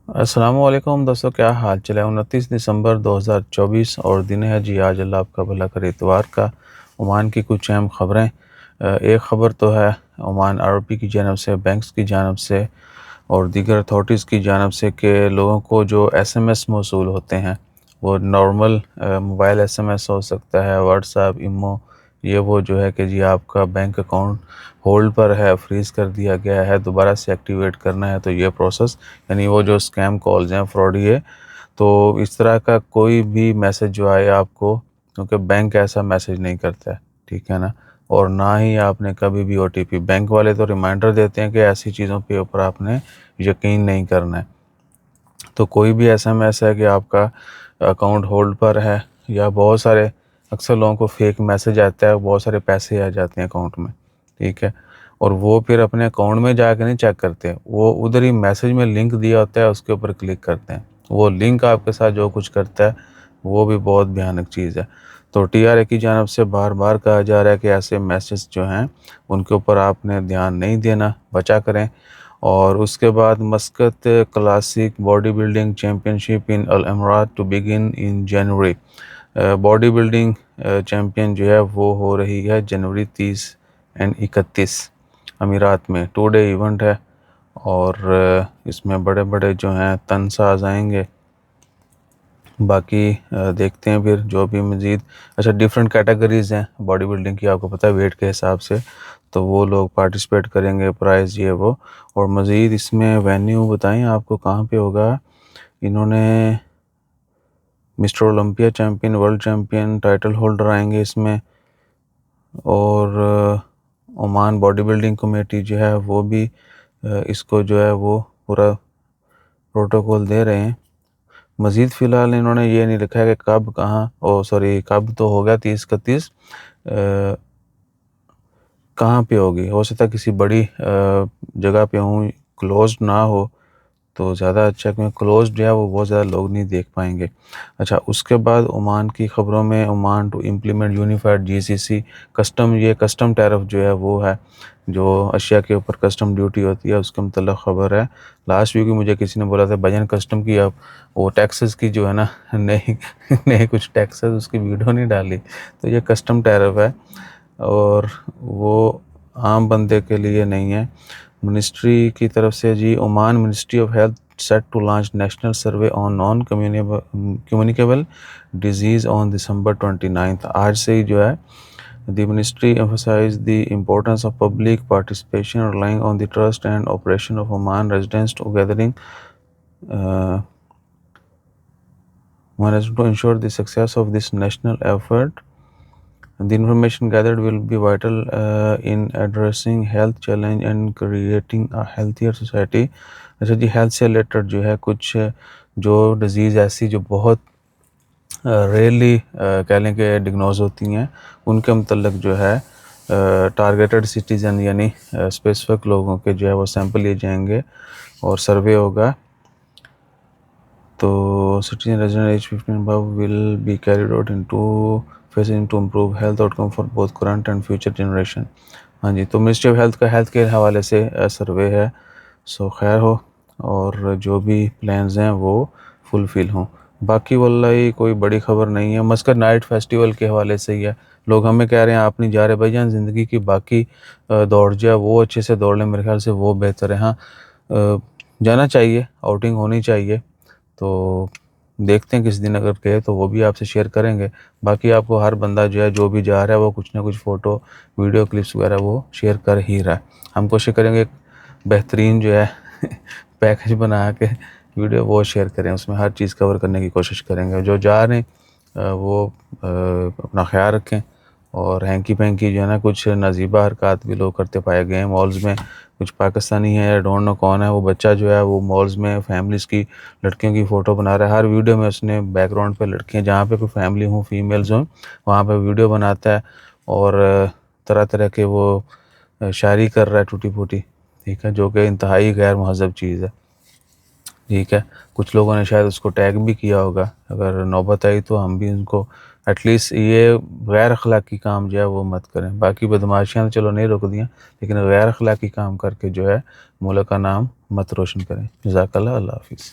अस्सलामुअलैकुम दोस्तों, क्या हाल चाल है। 29 दिसंबर 2024 और दिन है जी आज। अल्लाह आपका भला करे। इतवार का ओमान की कुछ अहम ख़बरें। एक ख़बर तो है ओमान आरओपी की जानब से, बैंक्स की जानब से और दीगर अथॉरिटीज़ की जानब से कि लोगों को जो एसएमएस मौसूल होते हैं वो नॉर्मल मोबाइल एसएमएस हो सकता है, व्हाट्सएप, इमो, ये वो जो है कि जी आपका बैंक अकाउंट होल्ड पर है, फ्रीज़ कर दिया गया है, दोबारा से एक्टिवेट करना है, तो ये प्रोसेस यानी वो जो स्कैम कॉल्स हैं, फ्रॉड, ये तो इस तरह का कोई भी मैसेज जो आए आपको, क्योंकि बैंक ऐसा मैसेज नहीं करता है, ठीक है ना। और ना ही आपने कभी भी ओटीपी, बैंक वाले तो रिमाइंडर देते हैं कि ऐसी चीज़ों के ऊपर आपने यकीन नहीं करना है। तो कोई भी एसएमएस है कि आपका अकाउंट होल्ड पर है, या बहुत सारे अक्सर लोगों को फेक मैसेज आता है, बहुत सारे पैसे आ जाते हैं अकाउंट में, ठीक है, और वो फिर अपने अकाउंट में जाकर नहीं चेक करते, वो उधर ही मैसेज में लिंक दिया होता है, उसके ऊपर क्लिक करते हैं। वो लिंक आपके साथ जो कुछ करता है वो भी बहुत भयानक चीज़ है। तो टीआरए की जानब से बार बार कहा जा रहा है कि ऐसे मैसेज जो हैं उनके ऊपर आपने ध्यान नहीं देना, बचा करें। और उसके बाद Muscat classic body building championship in Al Amerat to begin in January. Body building champion जो है वो हो रही है जनवरी 30 एंड 31 अमीरात में। 2 डे इवेंट है और इसमें बड़े बड़े जो हैं तनसाज आएंगे। बाकी देखते हैं फिर जो भी मज़ीद। अच्छा, डिफरेंट कैटेगरीज़ हैं बॉडी बिल्डिंग की, आपको पता है, वेट के हिसाब से, तो वो लोग पार्टिसिपेट करेंगे, प्राइज़ ये वो। और मज़ीद इसमें वेन्यू बताएं आपको कहाँ पे होगा। इन्होंने mister Olympia champion, world champion, title holder आएंगे इसमें। और ओमान बॉडी बिल्डिंग कमेटी जो है वो भी इसको जो है वो पूरा प्रोटोकॉल दे रहे हैं। मज़ीद फ़िलहाल इन्होंने ये नहीं लिखा है कि कब, कहाँ, ओ सॉरी, कब तो हो गया 30-31, कहाँ पे होगी। हो सकता है किसी बड़ी जगह पे हूँ, क्लोज ना हो तो ज़्यादा अच्छा, क्योंकि क्लोज जो है वो बहुत ज़्यादा लोग नहीं देख पाएंगे। अच्छा, उसके बाद ओमान की ख़बरों में, Oman to implement unified GCC custom, ये कस्टम टैरिफ जो है वो है, जो अशिया के ऊपर कस्टम ड्यूटी होती है, उसके मतलब ख़बर है। लास्ट वीक भी मुझे किसी ने बोला था भजन कस्टम की, अब वो टैक्सेस की जो है ना, नई नए कुछ टैक्सेस, उसकी वीडियो नहीं डाली, तो ये कस्टम टैरिफ है और वो आम बंदे के लिए नहीं है। मिनिस्ट्री की तरफ से जी, Oman ministry of health set to launch national survey on non communicable disease on December 29। आज से ही जो है the ministry emphasise the importance of public participation relying on the trust and operation of Oman residents to gathering to ensure the success of this national effort. The information gathered will be vital in addressing health challenge and creating a healthier society. अच्छा जी, health से related जो है कुछ जो disease ऐसी जो बहुत rarely कह लें कि डिग्नोज होती हैं, उनके मतलब जो है टारगेटेड सिटीज़न यानी स्पेसिफिक लोगों के जो है वो सैंपल लिए जाएंगे और सर्वे होगा। तो citizen resident age 15 above will be carried out in 2 phases to improve health outcome for both current and future generation। हाँ जी, तो मिनिस्ट्री ऑफ हेल्थ का हेल्थ के हवाले से सर्वे है। सो खैर हो और जो भी प्लान्स हैं वो फुलफ़िल हों। बाकी वल्लाही कोई बड़ी ख़बर नहीं है। मस्कट नाइट फेस्टिवल के हवाले से ही है, लोग हमें कह रहे हैं आप नहीं जा रहे। भाईजान, ज़िंदगी की बाकी दौड़ जो है वो अच्छे से दौड़ लें, मेरे ख्याल से वो बेहतर है। हाँ, जाना चाहिए, आउटिंग होनी चाहिए। तो देखते हैं किस दिन अगर गए तो वो भी आपसे शेयर करेंगे। बाकी आपको हर बंदा जो है, जो भी जा रहा है, वो कुछ ना कुछ फ़ोटो, वीडियो क्लिप्स वगैरह वो शेयर कर ही रहा है। हम कोशिश करेंगे एक बेहतरीन जो है पैकेज बना के वीडियो वो शेयर करें, उसमें हर चीज़ कवर करने की कोशिश करेंगे। जो जा रहे हैं वो अपना ख्याल रखें। और हैंकी पैंकी जो है ना, कुछ नजीबा हरकत भी लोग करते पाए गए हैं मॉल्स में। कुछ पाकिस्तानी है या डोंट नो कौन है, वो बच्चा जो है वो मॉल्स में फैमिलीज़ की लड़कियों की फ़ोटो बना रहा है। हर वीडियो में उसने बैकग्राउंड पे लड़कियां, जहाँ पे कोई फैमिली हो, फीमेल्स हों, वहाँ पे वीडियो बनाता है और तरह तरह के वो शायरी कर रहा है टूटी फूटी, ठीक है, जो कि इंतहाई गैर महज़ब चीज़ है, ठीक है। कुछ लोगों ने शायद उसको टैग भी किया होगा। अगर नौबत आई तो हम भी उनको एटलीस्ट ये गैर अखलाकी काम जो है वो मत करें। बाकी बदमाशियाँ तो चलो नहीं रोक दियाँ, लेकिन गैर अखलाकी काम करके जो है मुल्क का नाम मत रोशन करें। जज़ाकल्लाह, अल्लाह हाफ़िज़।